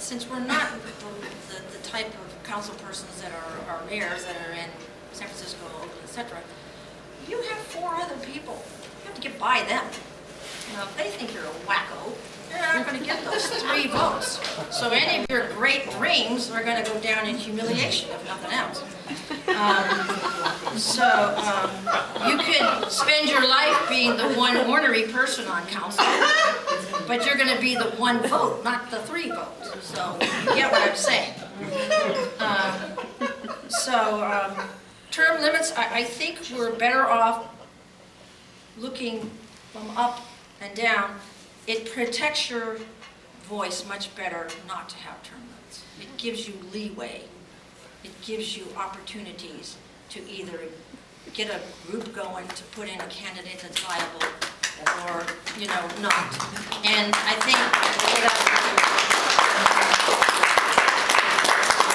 since we're not the type of council persons that are mayors that are in San Francisco, Oakland, etc., you have 4 other people. You have to get by them. Now, if they think you're a wacko, you're not going to get those 3 votes. So any of your great dreams are going to go down in humiliation, if nothing else. You could spend your life being the one ornery person on council, but you're going to be the 1 vote, not the 3 votes. So you get what I'm saying. Term limits, I think we're better off looking from up and down. It protects your voice much better not to have term limits. It gives you leeway. It gives you opportunities to either get a group going to put in a candidate that's viable or, you know, not. And I think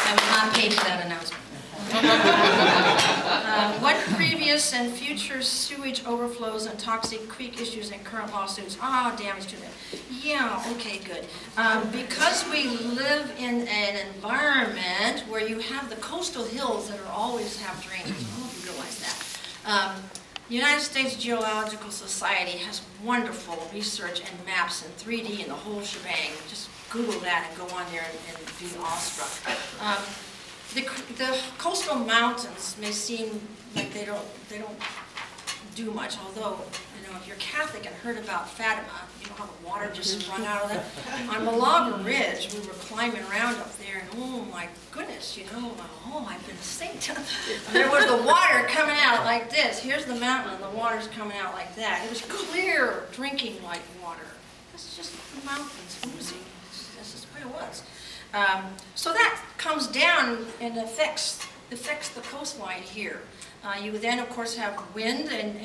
I was not paid for that announcement. What previous and future sewage overflows and toxic creek issues and current lawsuits? Oh, damage to them. Yeah, okay, good. Because we live in an environment where you have the coastal hills that are always have drainage. I don't know if you realize that. The United States Geological Society has wonderful research and maps and 3D and the whole shebang. Just Google that and go on there and be awestruck. The coastal mountains may seem like they don't do much, although, you know, if you're Catholic and heard about Fatima, you know how the water just sprung out of that. On Malaga Ridge, we were climbing around up there, and oh my goodness, you know, oh, I've been a saint. There was the water coming out like this. Here's the mountain, and the water's coming out like that. It was clear, drinking like water. That's just the mountains oozing. That's just what it was. So that comes down and affects the coastline here. You then, of course, have wind and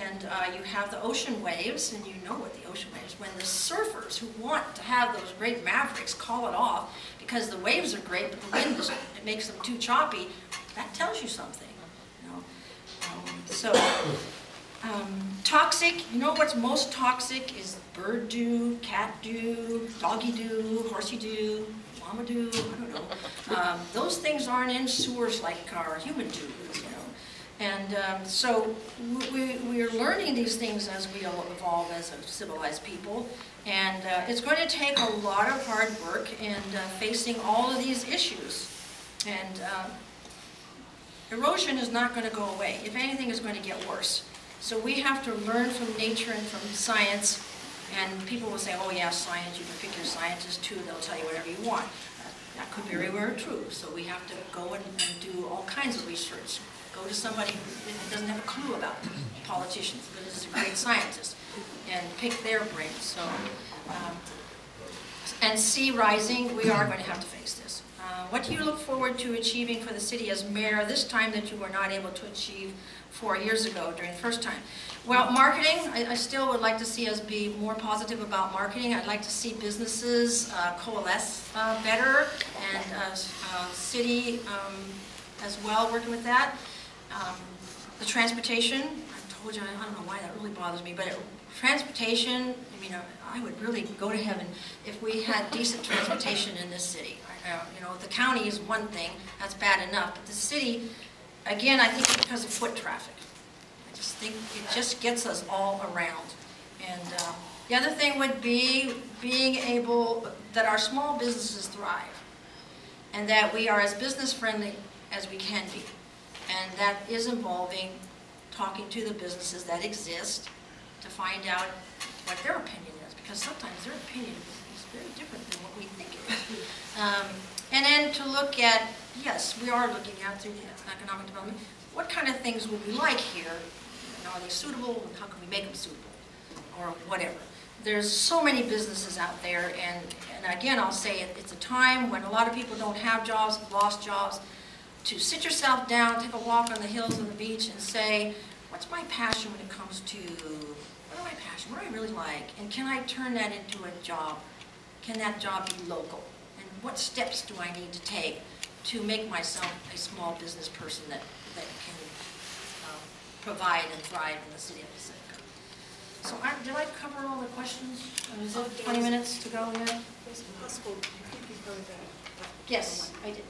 you have the ocean waves, and you know what the ocean waves, when the surfers who want to have those great mavericks call it off because the waves are great, but the wind it makes them too choppy, that tells you something. You know? Toxic, you know what's most toxic is bird dew, cat dew, doggy dew, horsey dew, llama dew, I don't know. Those things aren't in sewers like our human dew, you know. And so we're learning these things as we evolve as a civilized people. And it's going to take a lot of hard work and facing all of these issues. And erosion is not going to go away. If anything, it's going to get worse. So we have to learn from nature and from science. And people will say, oh yeah, science, you can pick your scientists too, they'll tell you whatever you want. That could be very well true. So we have to go and do all kinds of research. Go to somebody who doesn't have a clue about politicians, but is a great scientist, and pick their brains. So, and sea rising, we are going to have to face this. What do you look forward to achieving for the city as mayor this time that you were not able to achieve 4 years ago during the first time? Well, marketing, I still would like to see us be more positive about marketing. I'd like to see businesses coalesce better, and city as well working with that. The transportation, I told you, I don't know why that really bothers me, but transportation, I mean, I would really go to heaven if we had decent transportation in this city. You know, the county is one thing, that's bad enough, but the city, again, I think it's because of foot traffic. I just think it just gets us all around. And the other thing would be being able, that our small businesses thrive, and that we are as business friendly as we can be. And that is involving talking to the businesses that exist to find out what their opinion is, because sometimes their opinion is very different than what we think it is. And then to look at, yes, we are looking at through the economic development, what kind of things would we like here? You know, are they suitable? How can we make them suitable? Or whatever. There's so many businesses out there, and again, I'll say it's a time when a lot of people don't have jobs, have lost jobs, to sit yourself down, take a walk on the hills of the beach and say, what's my passion when it comes to, what are my passion, what do I really like, and can I turn that into a job? Can that job be local? And what steps do I need to take to make myself a small business person that can provide and thrive in the city of Pacifica? So did I cover all the questions? Is it 20 minutes to go yet? Is it possible, you think you Yes, I did.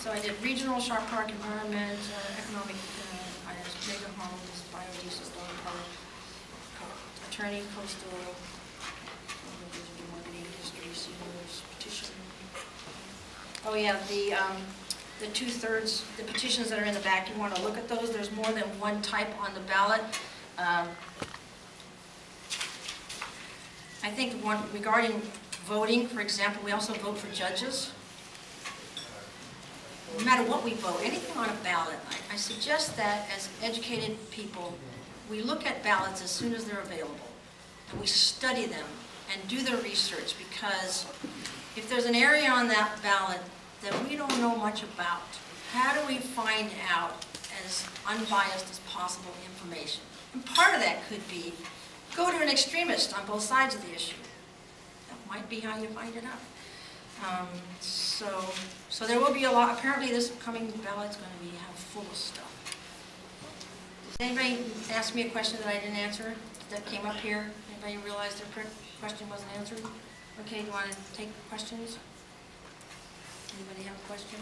So I did regional, Sharp Park, environment, economic, mega homes, biodiesel, dog park, attorney, coastal, marketing, history, seniors, petition. Oh yeah, the 2/3, the petitions that are in the back, you want to look at those. There's more than one type on the ballot. I think one regarding voting, for example, we also vote for judges. No matter what we vote, anything on a ballot, I suggest that as educated people, we look at ballots as soon as they're available, and we study them and do the research, because if there's an area on that ballot that we don't know much about, how do we find out as unbiased as possible information? And part of that could be, go to an extremist on both sides of the issue. That might be how you find it out. So there will be a lot. Apparently this coming ballot's going to be full of stuff. Did anybody ask me a question that I didn't answer that came up here? Anybody realize their question wasn't answered? Okay, do you want to take questions? Anybody have a question?